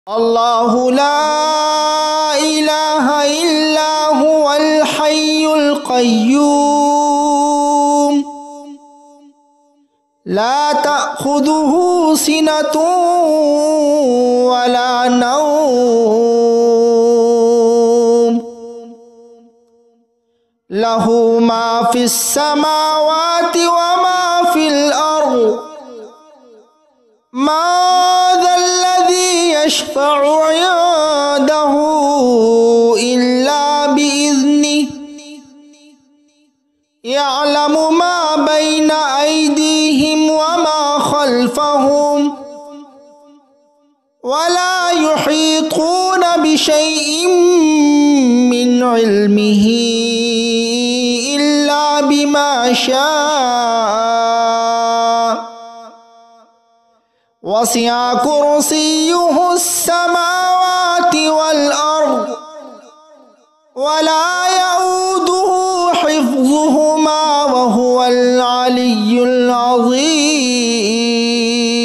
الله لا إله إلا هو الحي القيوم لا تأخذه سنة ولا نوم له ما في السماوات وما في الأرض ما ذا الذي يشفع عنده إلا بإذنه يعلم ما بين أيديهم وما خلفهم ولا يحيطون بشيء من علمه إلا بما شاء وسع كرسيه السماوات والأرض ولا يؤوده حفظهما وهو العلي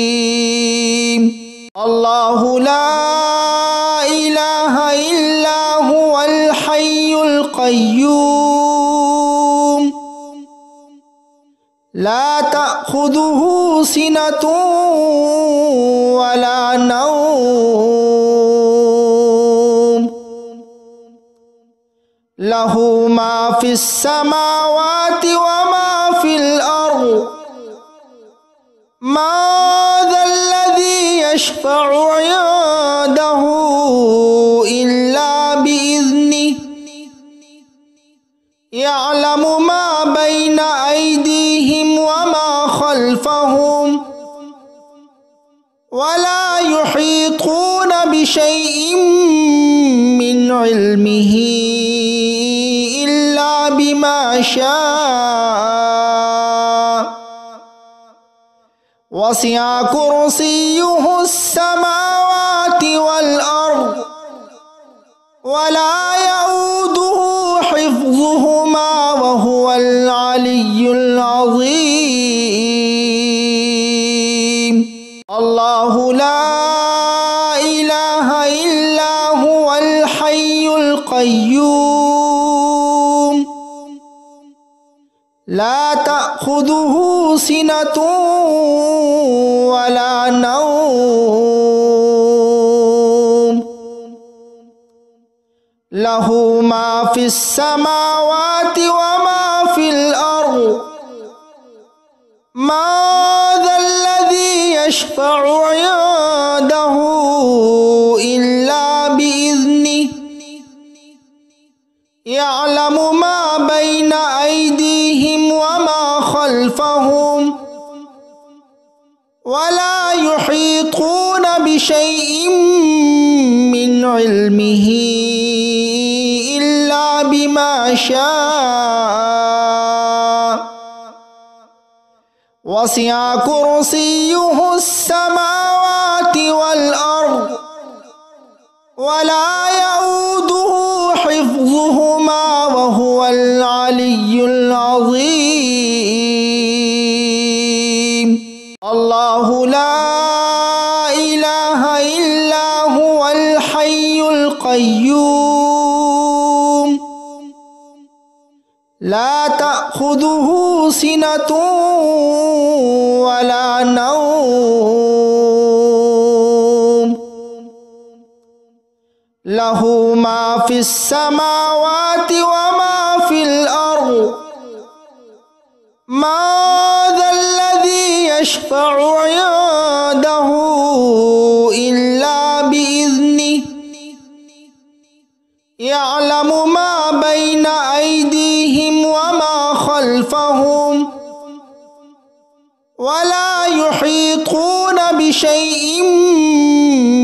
العظيم الله لا إله إلا هو الحي القيوم لا تأخذه سنة ولا نوم له ما في السماوات وما في الأرض ما ذا الذي يشفع عنده إلا بإذنه يعلم ما بين أيديهم وما خلفهم ولا يحيطون بشيء من علمه إلا بما شاء وسع كرسيه السماوات والأرض ولا يؤوده حفظهما وهو العلي العظيم الله لا إله إلا هو الحي القيوم لا تأخذه سنة ولا نوم له ما في السماوات وما في الأرض ما ذا الذي يشفع عنده إلا بإذنه يعلم ما بين أيديهم وما خلفهم ولا يحيطون بشيء من علمه إلا بما شاء وسع كرسيه السماوات والأرض ولا يؤوده حفظهما وهو العلي العظيم الله لا إله إلا هو الحي القيوم لا تأخذه سنة ولا نوم له ما في السماوات وما في الأرض ما ذا الذي يشفع عنده إلا بإذنه يعلم ما بين أيديهم وما خلفهم ولا يحيطون بشيء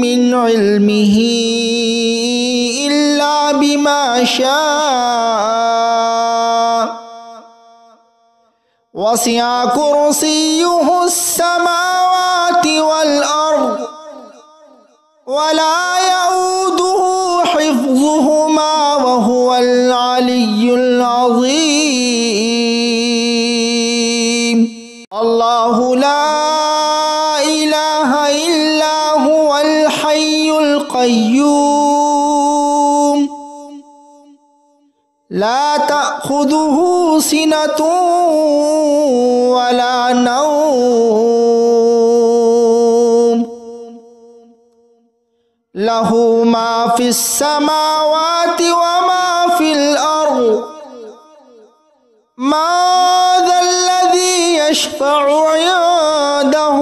من علمه إلا بما شاء وسع كرسيه السماوات والأرض ولا يؤوده حفظهما وهو العلي العظيم الله لا إله إلا هو الحي القيوم القيوم لا تأخذه سنة ولا نوم له ما في السماوات وما في الأرض ما ذا الذي يشفع عنده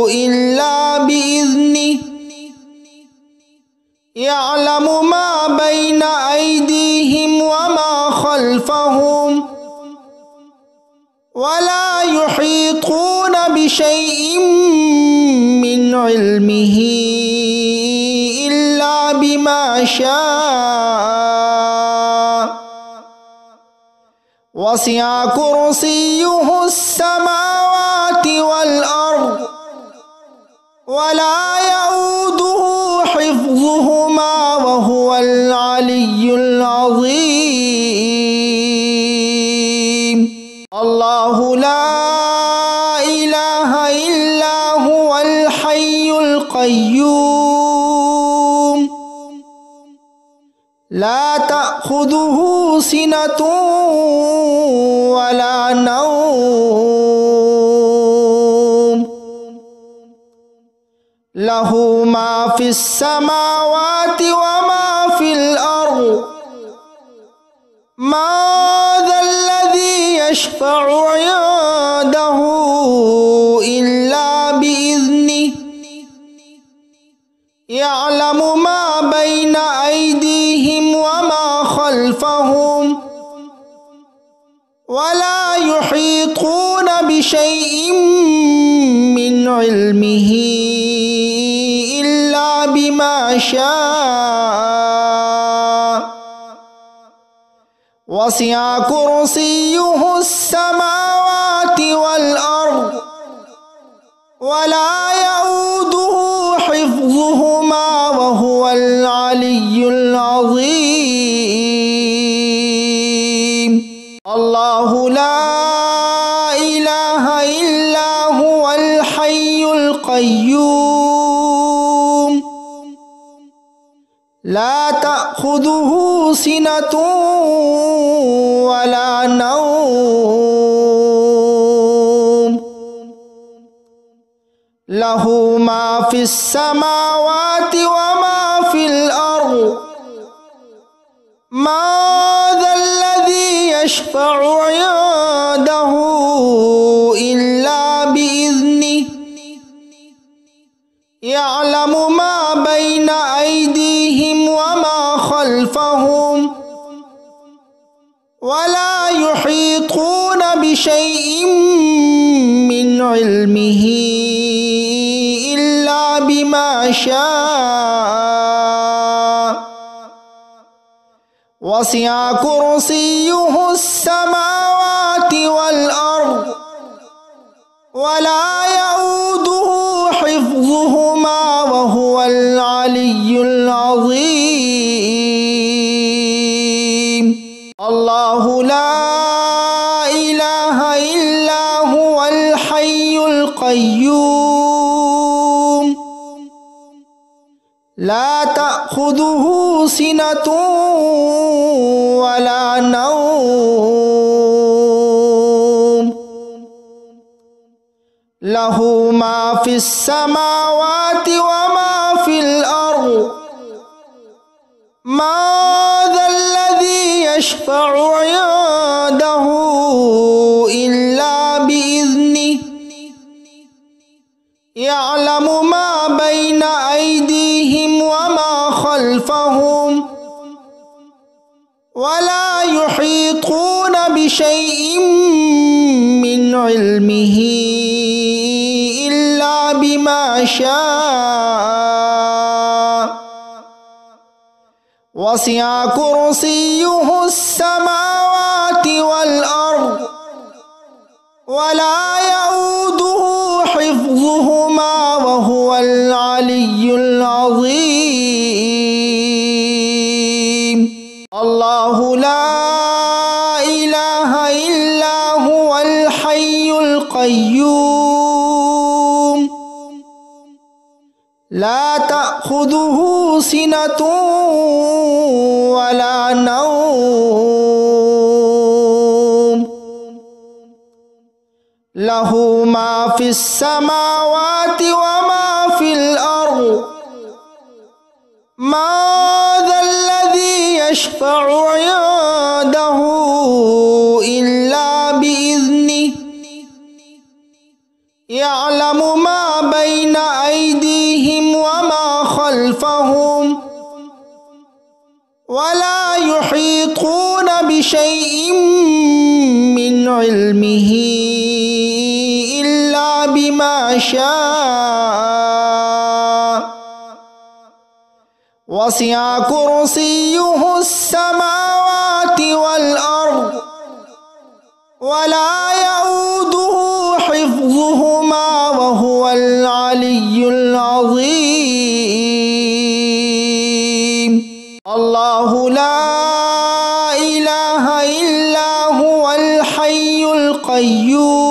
إلا بإذنه يعلم ما بين أيديهم وما خلفهم ولا يحيطون بشيء من علمه إلا بما شاء وسع كرسيه السماوات والأرض ولا يؤوده حفظهما وهو العلي العظيم الله لا إله إلا هو الحي القيوم لا تأخذه سنة ولا نوم له ما في السماوات وما في الأرض ما ذا الذي يشفع عنده إلا بإذنه يعلم ما بين أيديهم وما خلفهم ولا يحيطون بشيء من علمه إلا بما شاء وسع كرسيه السماوات والأرض ولا يؤوده حفظهما وهو العلي العظيم الله لا إله إلا هو الحي القيوم لا تأخذه سنة ولا نوم له ما في السماوات وما في الأرض ما ذا الذي يشفع عنده إلا بإذنه يعلم ما بين أيديهم وما خلفهم ولا يحيطون بشيء من علمه إلا بما شاء وسع كرسيه السماوات والأرض ولا يؤوده حفظهما وهو العلي العظيم الله لا إله إلا هو الحي القيوم لا تأخذه سنة ولا نوم له ما في السماوات وما في الأرض ما ذا الذي يشفع عنده إلا بإذنه يعلم ما بين أيديهم وما خلفهم ولا يحيطون بشيء من علمه إلا بما شاء وسع كرسيه السماوات والأرض ولا يؤوده حفظهما وهو العلي العظيم الله لا إله إلا هو الحي القيوم لا تأخذه تأخذه سنة ولا نوم له ما في السماوات وما في الأرض ما ذا الذي يشفع عنده إلا بإذنه يعلم ما بين أيديهم وما خلفهم ولا يحيطون بشيء من علمه إلا بما شاء وسع كرسيه السماوات والأرض ولا يؤوده حفظهما وهو العلي العظيم الله لا إله إلا هو الحي القيوم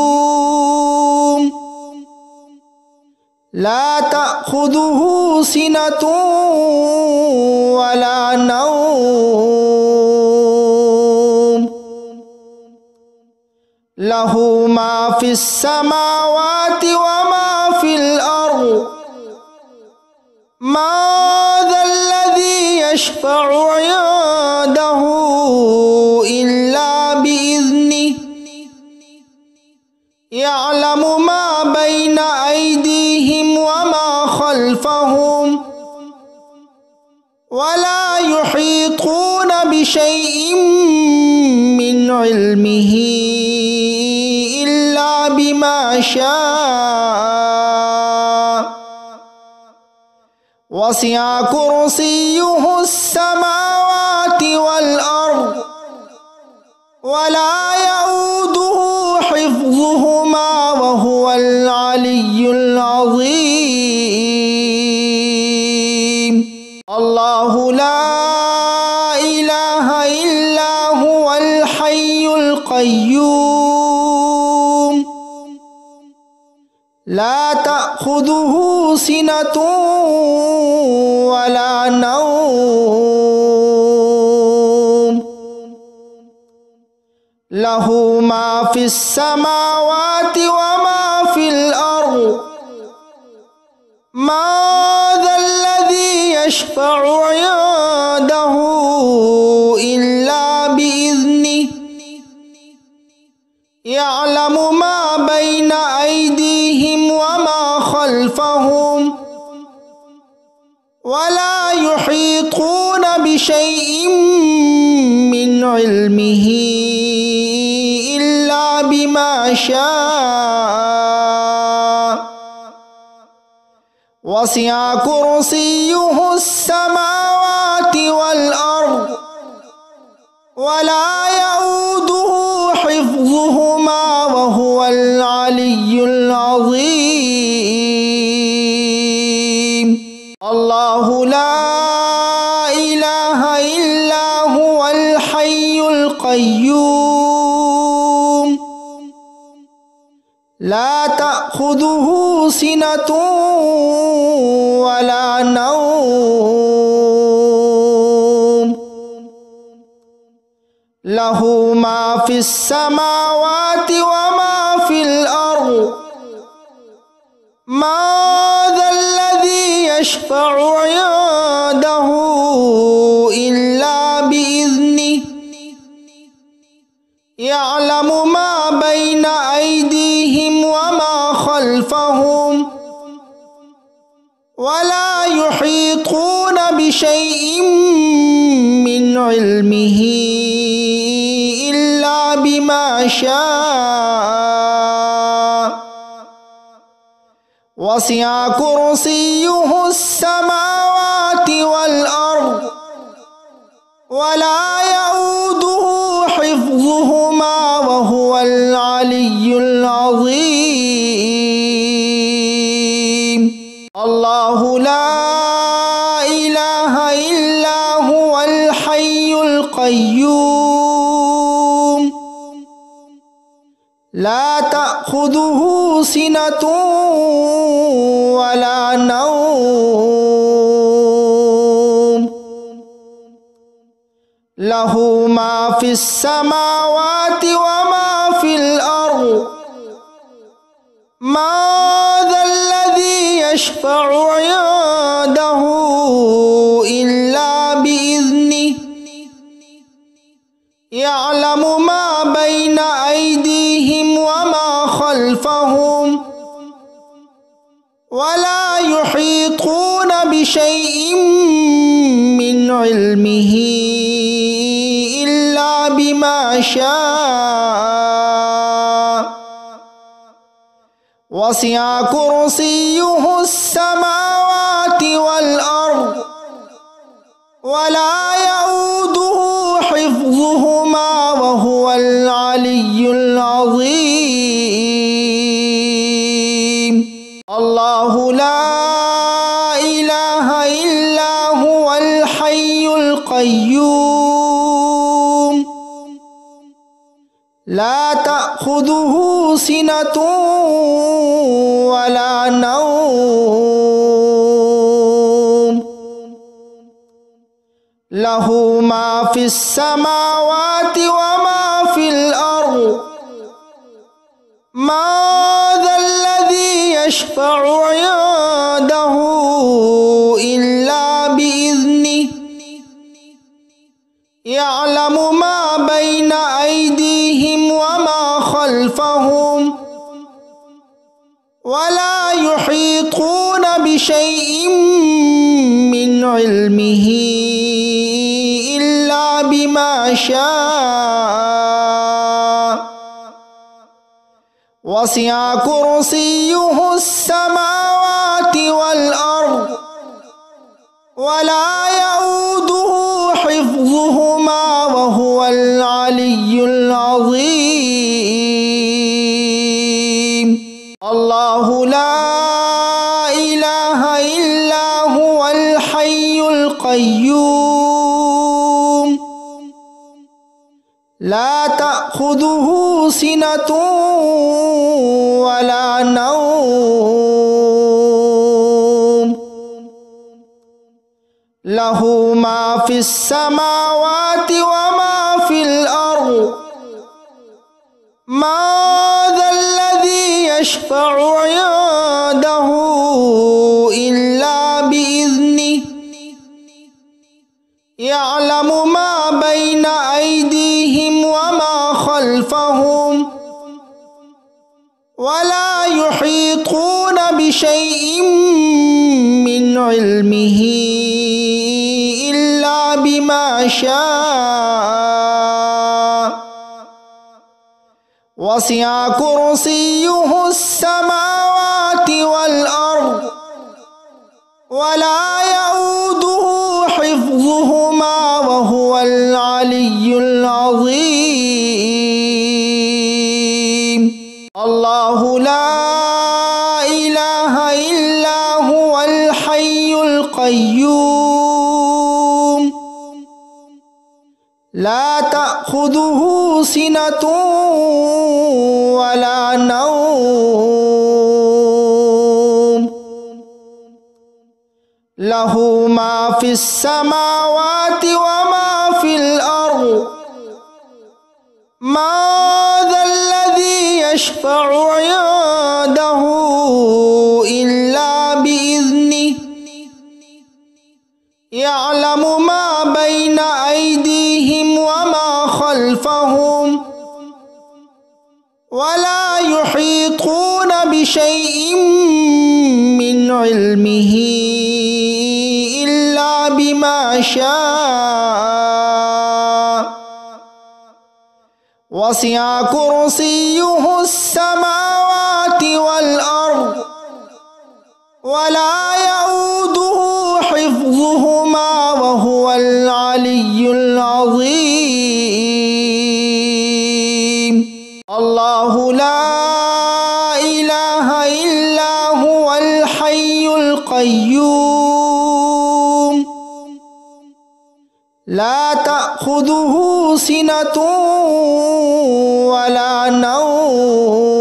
لا تأخذه سنة ولا نوم له ما في السماوات وما في الأرض ما ذا الذي يشفع عنده إلا بإذنه يعلم ما بين أيديهم وما خلفهم ولا يحيطون بشيء من علمه إلا بما شاء وسع كرسيه السماوات والأرض ولا يؤوده حفظهما وهو العلي العظيم الله لا إله إلا هو الحي القيوم لا تأخذه سنة ولا نوم له ما في السماوات وما في الأرض ما ذا الذي يشفع عنده إلا بإذنه يعلم ما بين أيديهم وما خلفهم ولا يحيطون بشيء من علمه إلا بما شاء وسع كرسيه السماوات والأرض ولا يؤوده حفظهما وهو العلي العظيم الله لا إله إلا هو الحي القيوم لا تأخذه سنة ولا نوم له ما في السماوات وما في الأرض ما ذا الذي يشفع عنده إلا بإذنه يعلم ما بين أيديهم وما خلفهم ولا يحيطون بشيء من علمه إلا بما شاء وسع كرسيه السماوات والأرض ولا يؤوده حفظهما وهو العلي العظيم الله لا إله إلا هو الحي القيوم لا تأخذه سنة ولا نوم লাহু মা ফিস সামাওয়াতি ওয়া মা ফিল আরদ মা যাল্লাযী ইয়াশফা'ু 'ইনদাহু ইল্লা বিইذনিহি ইয়া'লামু মা বাইনা আইদিহিম ওয়া মা খালফাহুম ওয়া লা ইউহীতুনা বিশাইইন মিন ইলমিহি ইল্লা বিমা শাআ ওয়াসি'a কুরসিয়্যুহুস সামাওয়াতি ওয়াল আরদ ওয়া লা ইয়াউদুহু হিফযুহুমা ওয়া হুয়াল আলিয়্যুল আযীম। আল্লাহু লা ইলাহা ইল্লা হুয়াল হাইয়ুল কাইয়্যুম লা তা'খুযুহু সিনাতুন ওয়া লা নাওম লাহু মা ফিস সামাওয়াতি ওয়া মা ফিল আরদ মা যাল্লাযী ইয়াশফা'ু 'ইনদাহু ইল্লা বিইذনিহি ইয়া'লামু মা বাইনা আইদিহিম ওয়া মা খালফাহুম ওয়া লা ইউহীতুনা বিশাইইন মিন ইলমিহি ইল্লা বিমা শাআ ওয়াসি'a কুরসিয়্যুহুস সামাওয়াতি ওয়াল আরদ ওয়া লা ইয়াউদুহু হিফযুহুমা ওয়া হুয়াল আলিয়্যুল আযীম। আল্লাহু লা ইলাহা ইল্লা হুয়াল হাইয়ুল কাইয়্যুম লা তা'খুযুহু সিনাতুন ওয়া লা নাওম লাহু মা ফিস সামাওয়াতি ওয়া মা ফিল আরদ মা যাল্লাযী ইয়াশফা'ু 'ইনদাহু ইল্লা বিইذনিহি ইয়া'লামু মা বাইনা আইদিহিম ওয়া মা খালফাহুম ওয়া লা ইউহীতুনা বিশাইইন মিন ইলমিহি ইল্লা বিমা শাআ ওয়াসি'a কুরসিয়্যুহুস সামাওয়াতি ওয়াল আরদ ওয়া লা ইয়াউদুহু হিফযুহুমা ওয়া হুয়াল আলিয়্যুল আযীম। আল্লাহু লা ইলাহা ইল্লা হুয়াল হাইয়ুল কাইয়্যুম লা তা'খুযুহু সিনাতুন ওয়া লা নাওম লাহু মা ফিস সামাওয়াতি ওয়া মা ফিল আরদ মা যাল্লাযী ইয়াশফা'ু 'ইনদাহু ইল্লা বিইذনিহি ইয়া'লামু মা বাইনা আইদিহিম ওয়া মা খালফাহুম ওয়া লা ইউহীতুনা বিশাইইন মিন ইলমিহি ইল্লা বিমা শাআ ওয়াসি'a কুরসিয়্যুহুস সামাওয়াতি ওয়াল আরদ ওয়া লা ইয়াউদুহু হিফযুহুমা ওয়া হুয়াল আলিয়্যুল আযীম। আল্লাহু লা ইলাহা ইল্লা হুয়াল হাইয়ুল কাইয়্যুম লা তা'খুযুহু সিনাতুন ওয়া লা নাওম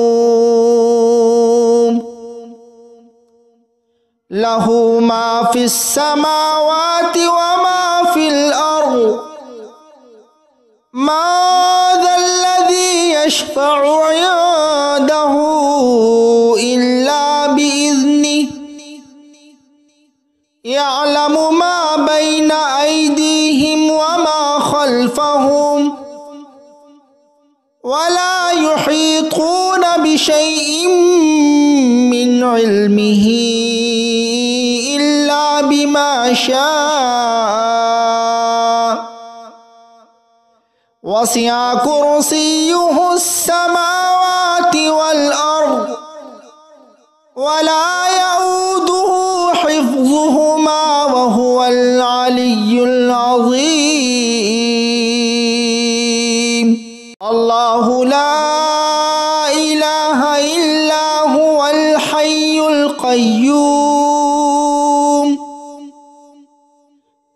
লাহু মা ফিস সামাওয়াতি ওয়া মা ফিল আরদ ما ذا الذي يشفع عنده إلا بإذنه يعلم ما بين أيديهم وما خلفهم ولا يحيطون بشيء من علمه إلا بما شاء وسع كرسيه السماوات والأرض ولا يؤوده حفظهما وهو العلي العظيم. الله لا إله إلا هو الحي القيوم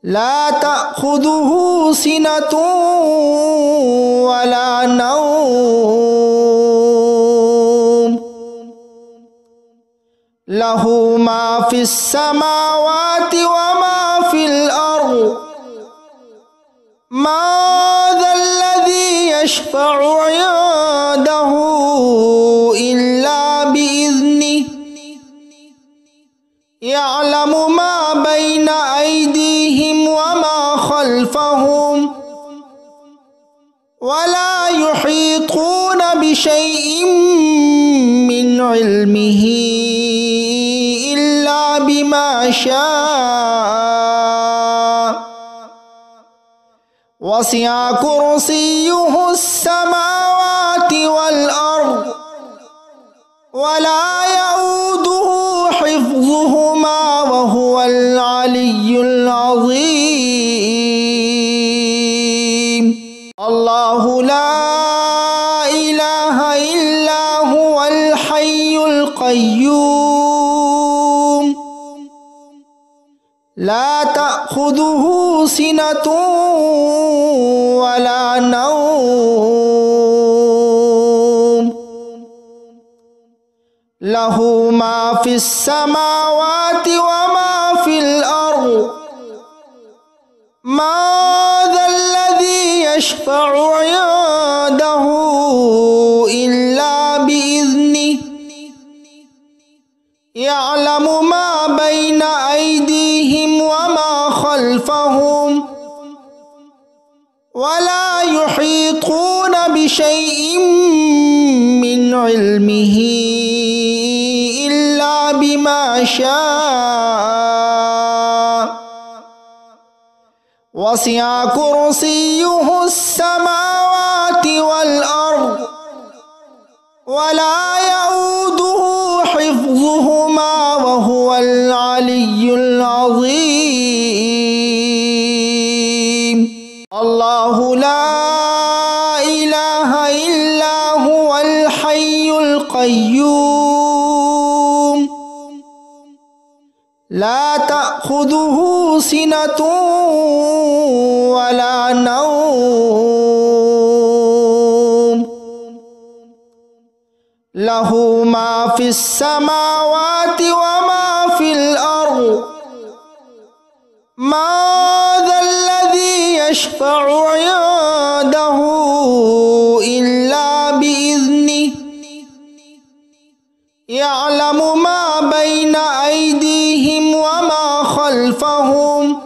لا تأخذه سنة ولا نوم له ما في السماوات وما في الأرض ما ذا الذي يشفع عنده إلا بإذنه يعلم ما بين أيديهم وما خلفهم ولا يحيطون بشيء من علمه إلا بما شاء وسع كرسيه السماوات والأرض ولا يؤوده حفظهما وهو العلي العظيم. الله لا إله إلا هو الحي القيوم لا تأخذه سنة ولا نوم له ما في السماوات وما في الأرض ما ذا الذي يشفع عنده إلا بإذنه يعلم ما بين أيديهم وما خلفهم ولا يحيطون بشيء من علمه إلا بما شاء وسع كرسيه السماوات والأرض ولا يؤوده حفظهما وهو العلي العظيم. الله لا إله إلا هو الحي القيوم لا تأخذه سنة ولا نوم له ما في السماوات وما في الأرض ما ذا الذي يشفع عنده إلا بإذنه يعلم ما بين أيديهم وما خلفهم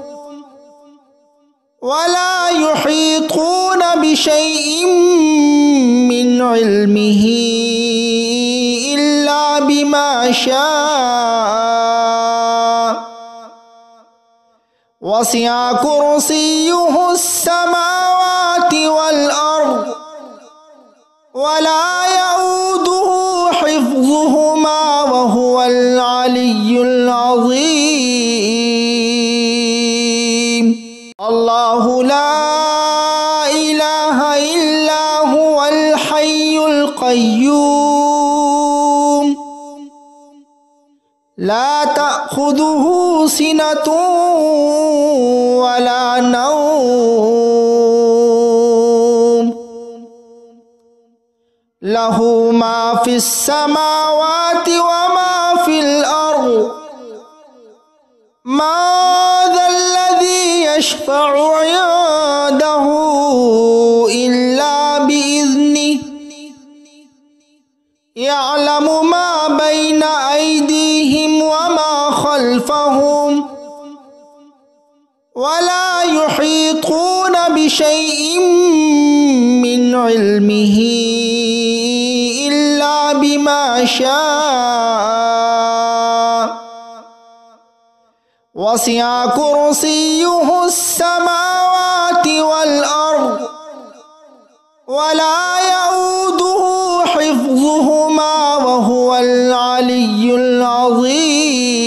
ولا يحيطون بشيء من علمه إلا بما شاء وسع كرسيه السماوات والأرض ولا يؤوده حفظهما وهو العلي العظيم. الله لا إله إلا هو الحي القيوم لا تأخذه سنة ولا نوم له ما في السماوات وما في الأرض ما ذا الذي يشفع عنده ولا يحيطون بشيء من علمه إلا بما شاء وسع كرسيه السماوات والأرض ولا يؤوده حفظهما وهو العلي العظيم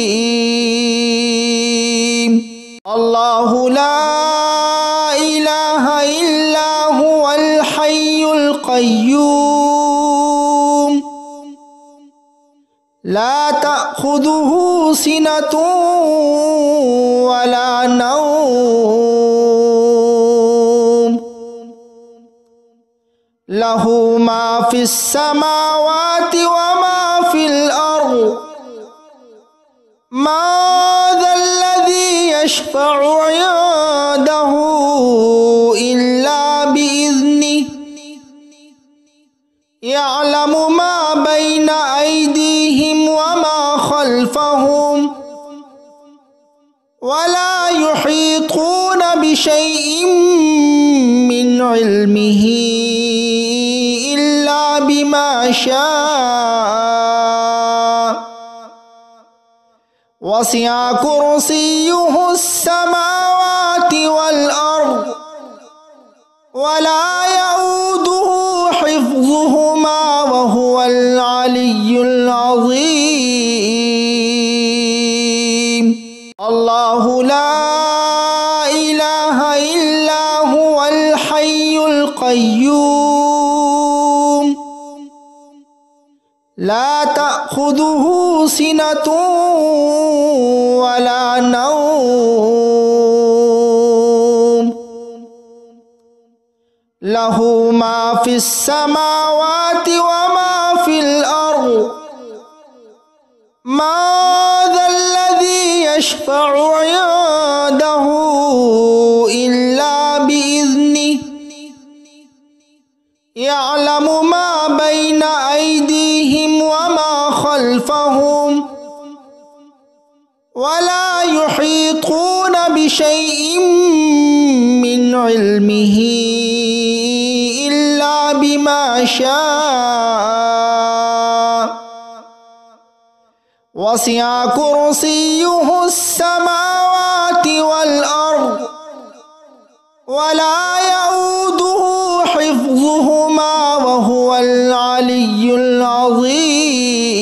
الله لا إله إلا هو الحي القيوم لا تأخذه سنة ولا نوم له ما في السماوات وما في الأرض ما ذا الذي يشفع عنده إلا بإذنه يعلم ما بين أيديهم وما خلفهم ولا يحيطون بشيء من علمه إلا بما شاء وسع كرسيه السماوات والأرض ولا يؤوده حفظهما وهو العلي العظيم الله لا إله إلا هو الحي القيوم لا تأخذه سنة ولا نوم له ما في السماوات وما في الأرض ما ذا الذي يشفع عنده إلا بإذنه يعلم ما بين أيديهم وما خلفهم ولا يحيطون بشيء من علمه إلا بما شاء وسع كرسيه السماوات والأرض ولا يؤوده حفظهما وهو العلي العظيم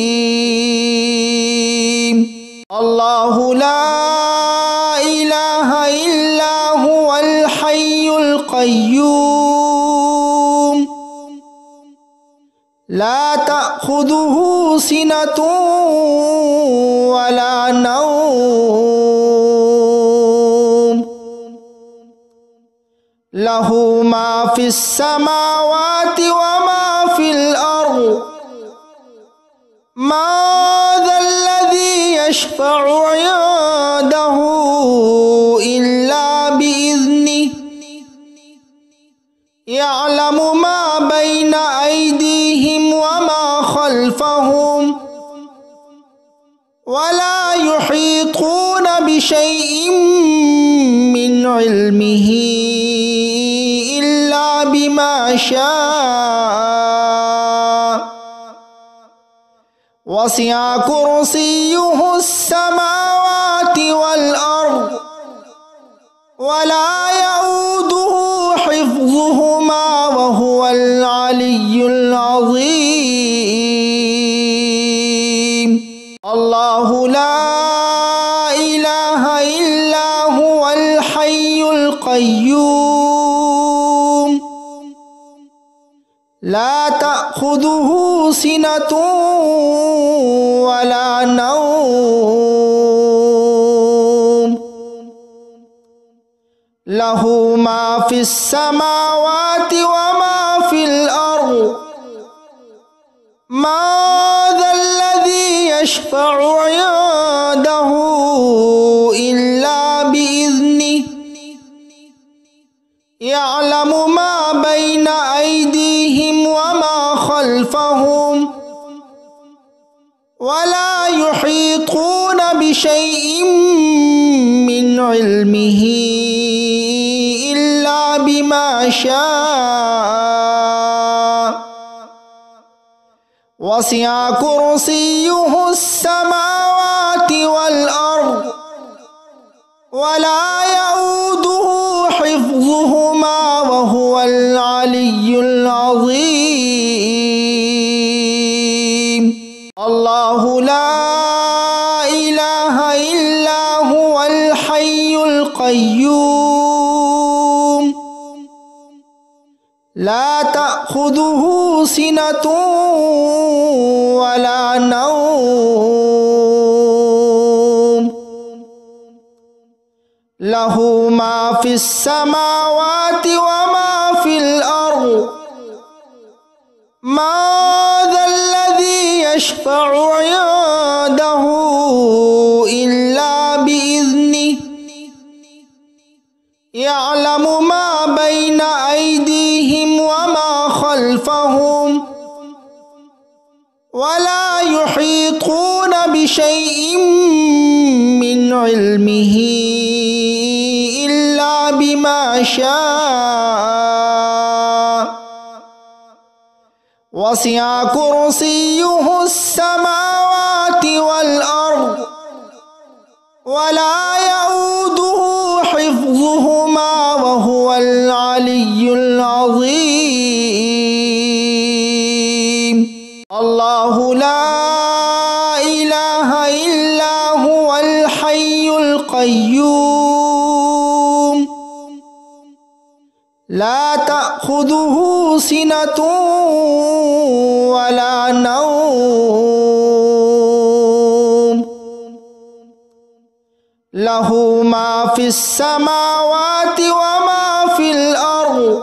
الله لا إله إلا هو الحي القيوم لا تأخذه سنة ولا نوم له ما في السماوات وما في الأرض ما ذا الذي يشفع عنده إلا بإذنه يعلم ما بين أيديهم وما خلفهم ولا يحيطون بشيء من علمه إلا بما شاء وسع كرسيه السماوات والأرض ولا يؤوده حفظهما وهو العلي العظيم الله لا إله إلا هو الحي القيوم لا تأخذه سنة ولا نوم له ما في السماوات وما في الأرض ما ذا الذي يشفع عنده إلا بإذنه يعلم ما بين أيديهم وما خلفهم ولا يحيطون بشيء من علمه إلا بما شاء وسع كرسيه السماوات والأرض ولا يؤوده حفظهما وهو العلي العظيم الله لا إله إلا هو الحي القيوم لا تأخذه سنة ولا نوم له ما في السماوات وما في الأرض ما ذا الذي يشفع عنده إلا بإذنه يعلم ما بين أيديهم وما خلفهم ولا يحيطون بشيء من علمه إلا بما شاء وسع كرسيه السماوات والأرض ولا يؤوده حفظهما وهو العلي العظيم الله لا إله إلا هو الحي القيوم لا تأخذه سنة ولا نوم له ما في السماوات وما في الأرض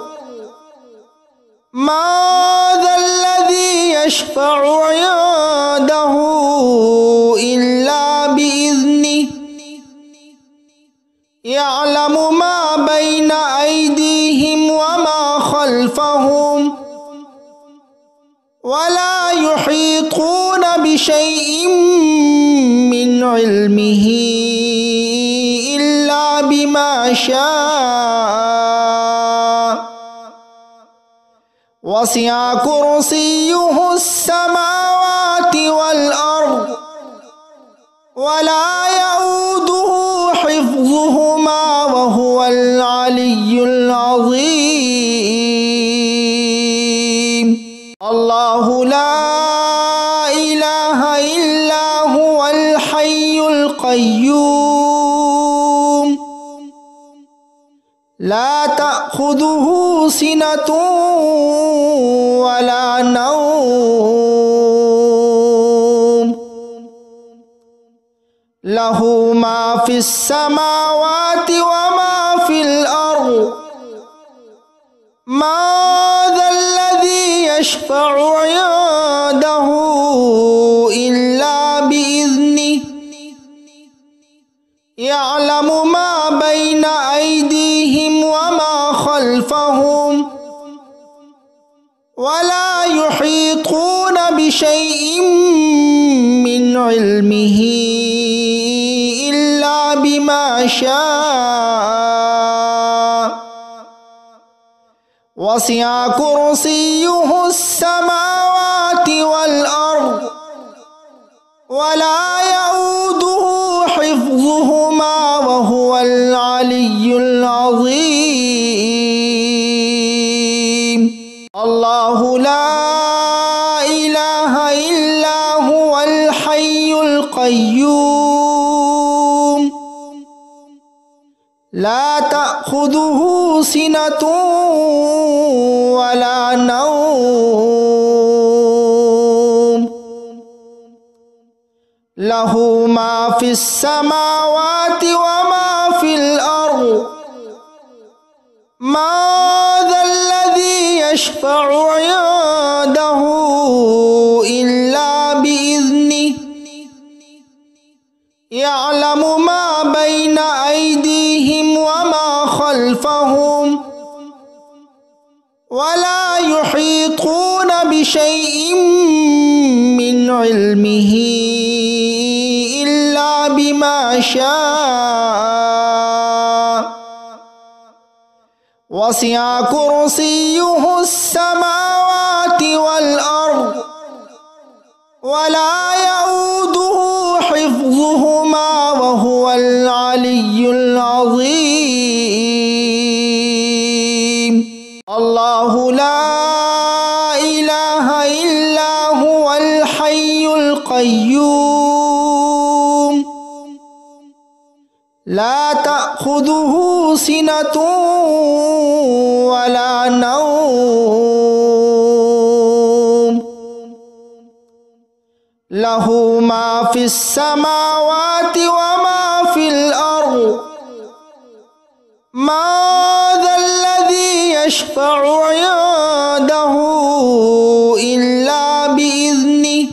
ما ذا الذي يشفع عنده إلا بإذنه يعلم ما بين أيديهم وما خلفهم ولا يحيطون بشيء من علمه إلا بما شاء وسع كرسيه السماوات والأرض ولا يؤوده حفظهما وهو العلي العظيم الله لا إله إلا هو الحي القيوم لا تأخذه سنة ولا نوم له ما في السماوات وما في الأرض ما ذا الذي يشفع عنده إلا بإذنه يعلم ما بين أيديهم وما خلفهم ولا يحيطون بشيء من علمه إلا بما شاء وسع كرسيه السماوات والأرض ولا يؤوده حفظهما وهو العلي العظيم الله لا إله إلا هو الحي القيوم لا تأخذه سنة ولا نوم له ما في السماوات وما في الأرض ما ذا الذي يشفع عنده إلا بإذنه يعلم ما بين أيديهم وما خلفهم ولا يحيطون بشيء من علمه إلا بما شاء وسع كرسيه السماوات والأرض ولا يؤوده حفظهما وهو العلي العظيم. الله لا إله إلا هو الحي القيوم لا تأخذه سنة ولا نوم له ما في السماوات وما في الأرض ما ذا الذي يشفع عنده إلا بإذنه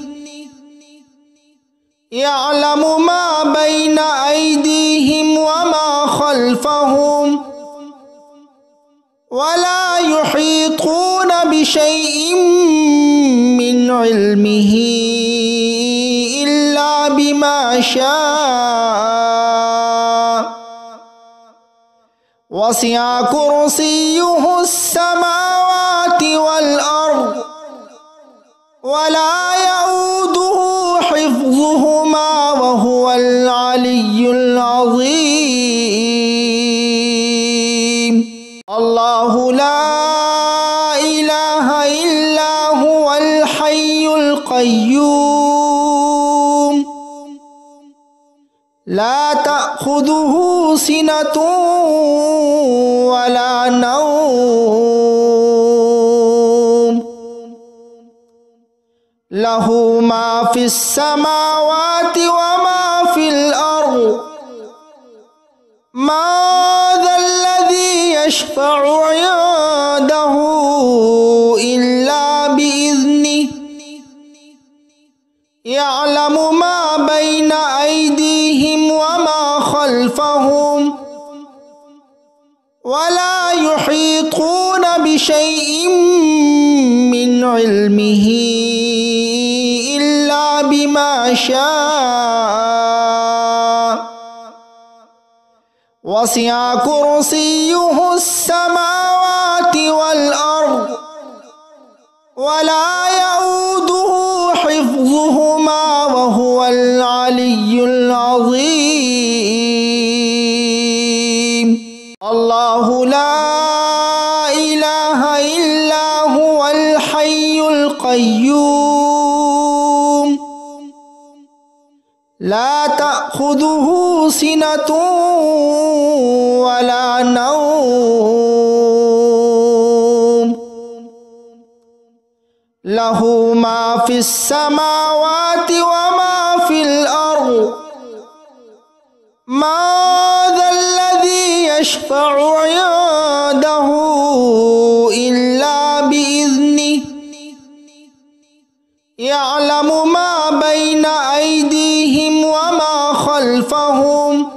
يعلم ما بين أيديهم وما خلفهم ولا يحيطون بشيء من علمه إلا بما شاء وسع كرسيه السماوات والأرض ولا يؤوده حفظهما وهو العلي العظيم. الله لا إله إلا هو الحي القيوم لا تأخذه سنة ولا نوم له ما في السماوات وما في الأرض ما ذا الذي يشفع عنده إلا بإذنه يعلم ما بين أيديهم وما خلفهم ولا يحيطون بشيء من علمه إلا بما شاء وسع كرسيه السماوات والأرض ولا يؤوده حفظهما وهو العلي العظيم. الله لا إله إلا هو الحي القيوم لا تأخذه سنة ولا نوم له ما في السماوات وما في الأرض ما ذا الذي يشفع عنده إلا بإذنه يعلم ما بين أيديهم وما خلفهم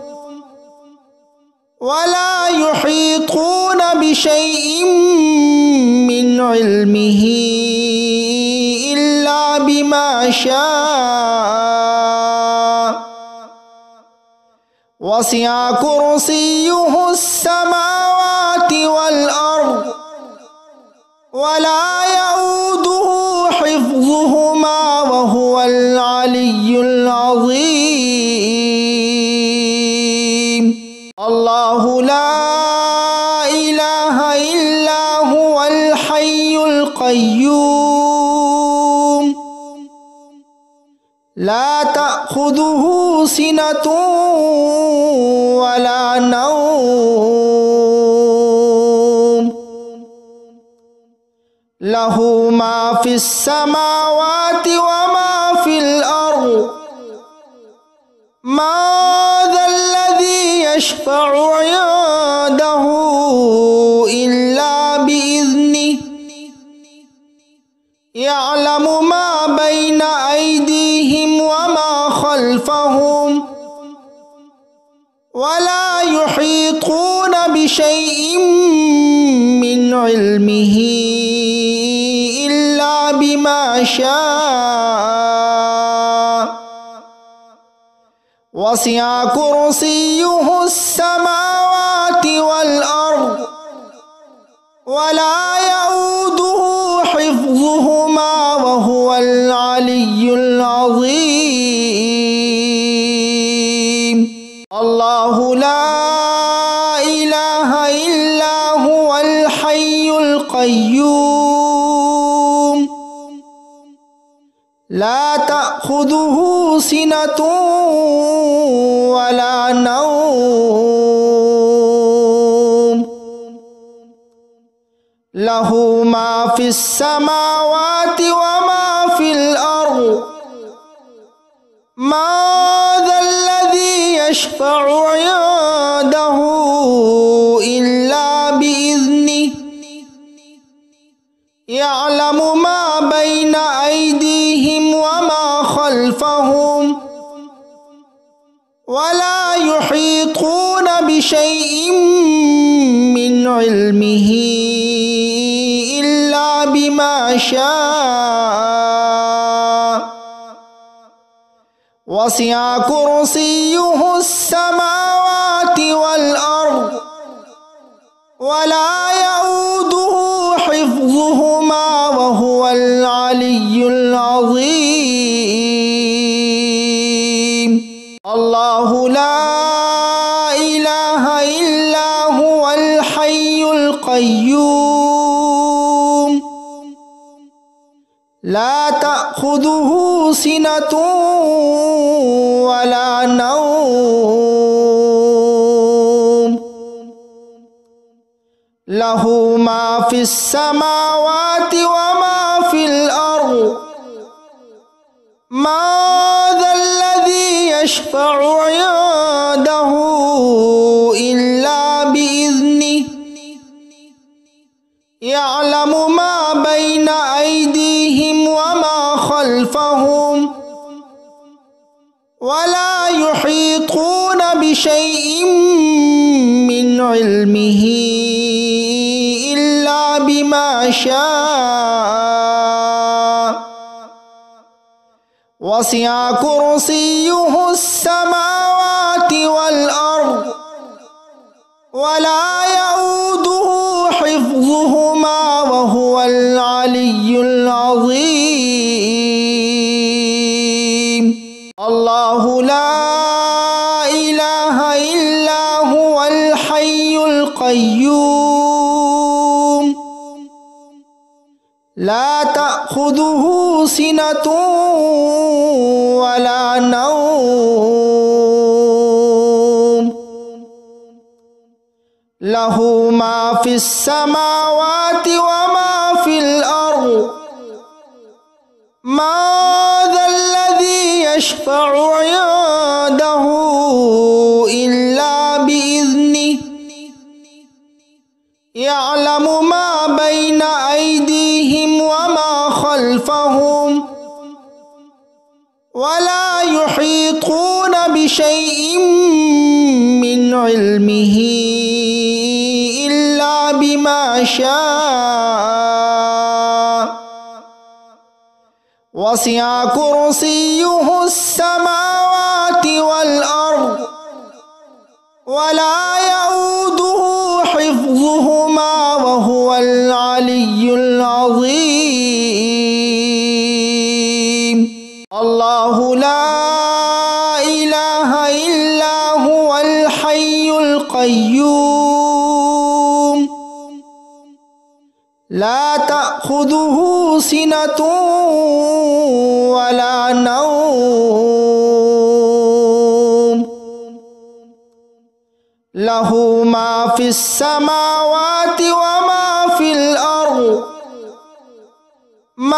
ولا يحيطون بشيء من علمه إلا بما شاء وسع كرسيه السماوات والأرض ولا يؤوده حفظهما وهو العلي العظيم. الله لا إله إلا هو الحي القيوم لا تأخذه سنة ولا نوم له ما في السماوات وما في الأرض ما ذا الذي يشفع عنده إلا بإذنه يعلم ما بين أيديهم وما خلفهم ولا يحيطون بشيء من علمه إلا بما شاء وسع كرسيه السماوات والأرض إله إلا هو الحي القيوم لا تأخذه سنة ولا نوم له ما في السماوات وما في الأرض من ذا الذي يشفع عنده إلا بإذنه يعلم ما بين أيديهم وما خلفهم ولا يحيطون بشيء من علمه إلا بما شاء وسع كرسيه السماوات والأرض ولا يؤوده حفظهما وهو العلي العظيم الله لا إله إلا هو الحي القيوم لا تأخذه سنة ولا نوم له ما في السماوات وما في الأرض من ذا الذي يشفع عنده إلا بإذنه يعلم ما بين أيديهم وما خلفهم ولا يحيطون بشيء من علمه إلا بما شاء وسع كرسيه السماوات والأرض ولا يؤوده حفظهما وهو العلي العظيم الله لا إله إلا هو الحي القيوم لا تأخذه سنة ولا نوم له ما في السماوات وما في الأرض من ذا الذي يشفع عنده إلا بإذنه يعلم ما بين أيديهم وما خلفهم ولا يحيطون بشيء من علمه إلا بما شاء وسع كرسيه السماوات والأرض ولا يؤوده حفظهما وهو العلي العظيم الله لا إله إلا هو الحي القيوم لا تأخذه سنة ولا نوم له ما في السماوات وما في الأرض من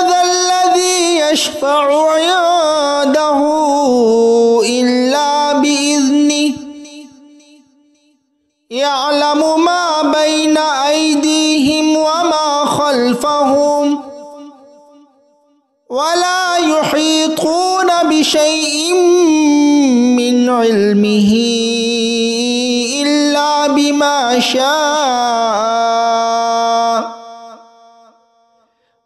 ذا الذي يشفع عنده إلا بإذنه يعلم ما بين أيديهم وما خلفهم ولا يحيطون بشيء من علمه إلا بما شاء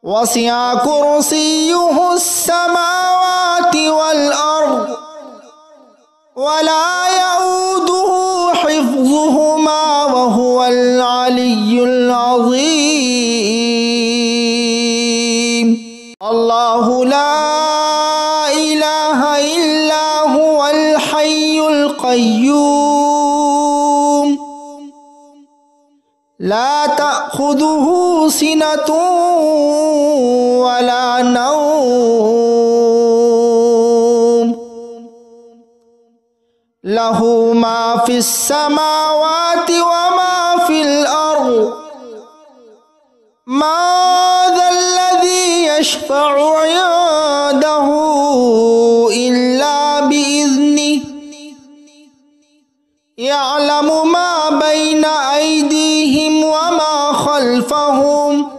وسع كرسيه السماوات والأرض ولا يؤوده حفظهما وهو العلي العظيم الله لا إله إلا هو الحي القيوم لا تأخذه سنة ولا نوم له ما في السماوات وما في الأرض ما ذا الذي يشفع عنده إلا بإذنه يعلم ما بين أيديهم وما خلفهم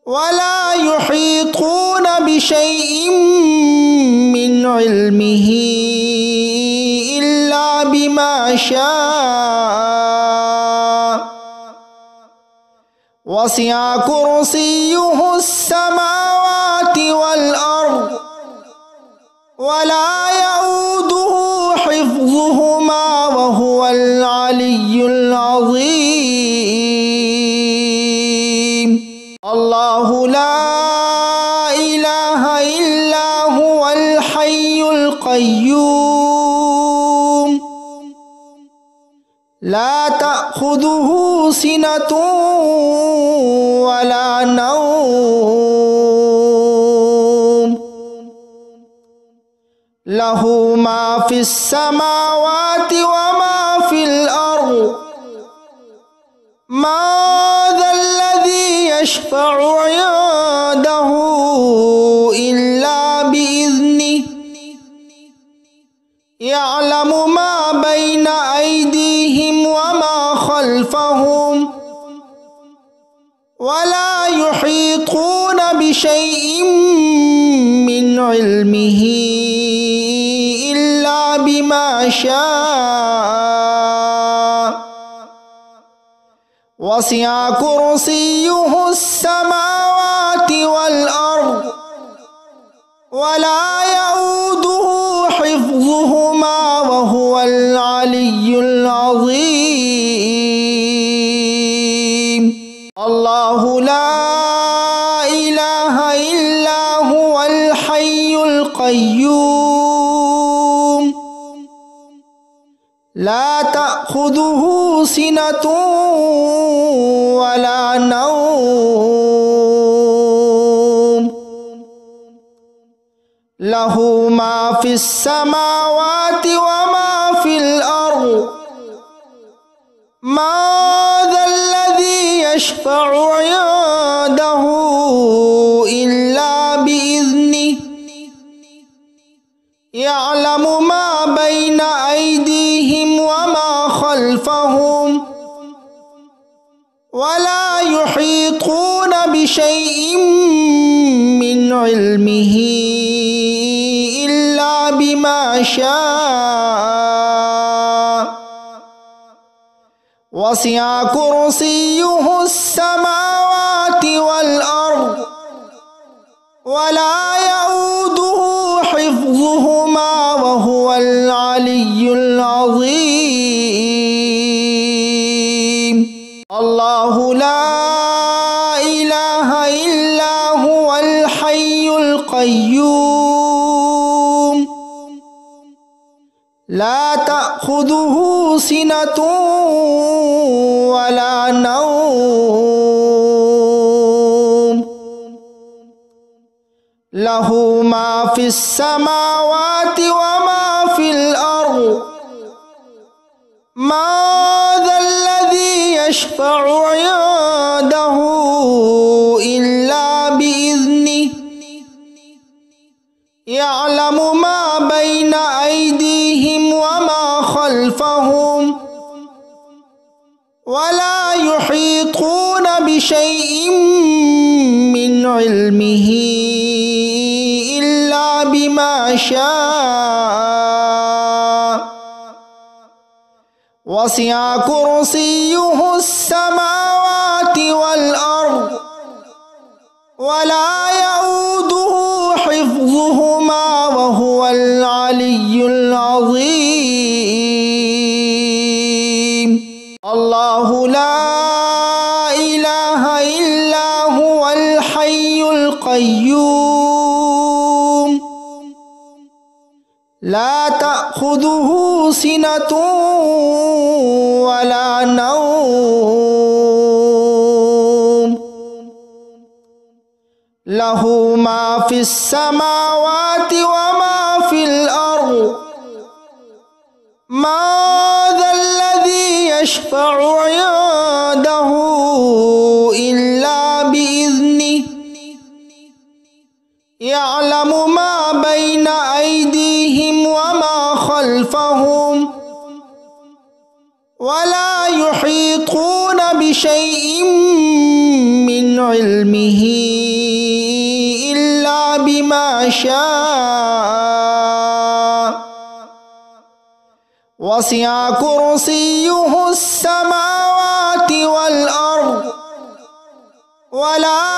ولا يحيطون بشيء من علمه إلا بما شاء وسع كرسيه السماوات والأرض ولا يؤوده حفظهما وهو العلي العظيم الله لا إله إلا هو الحي القيوم لا تأخذه سنة ولا نوم له ما في السماوات وما في الأرض ما ذا الذي يشفع عنده إلا بإذنه يعلم ما بين أيديهم وما خلفهم ولا يحيطون بشيء من علمه إلا بما شاء وسع كرسيه السماوات والأرض ولا يؤوده حفظهما وهو العلي العظيم الله لا إله إلا هو الحي القيوم لا تأخذه سنة ولا نوم له ما في السماوات وما في الأرض ما ذا الذي يشفع عنده إلا بإذنه يعلم ما بين أيديهم وما خلفهم ولا يحيطون بشيء من علمه إلا بما شاء وسع كرسيه السماوات والأرض ولا يؤوده حفظهما وهو العلي العظيم الله لا إله إلا هو الحي القيوم لا تأخذه سنة ولا نوم له ما في السماوات وما في الأرض ما ذا الذي يشفع عنده إلا بإذنه يعلم ما بين أيديهم وما خلفهم ولا يحيطون بشيء من علمه إلا بما شاء وسع كرسيه السماوات والأرض ولا يؤوده حفظهما وهو العلي العظيم الله لا إله إلا هو الحي القيوم لا تأخذه سنة ولا نوم লাহু মা ফিস সামাওয়াতি ওয়া মা ফিল আরদ মা যাল্লাযী ইয়াশফা'ু 'ইনদাহু ইল্লা বিইذনিহি ইয়া'লামু মা বাইনা আইদিহিম ওয়া মা খালফাহুম ولا يحيطون بشيء من علمه إلا بما شاء وسع كرسيه السماوات والأرض ولا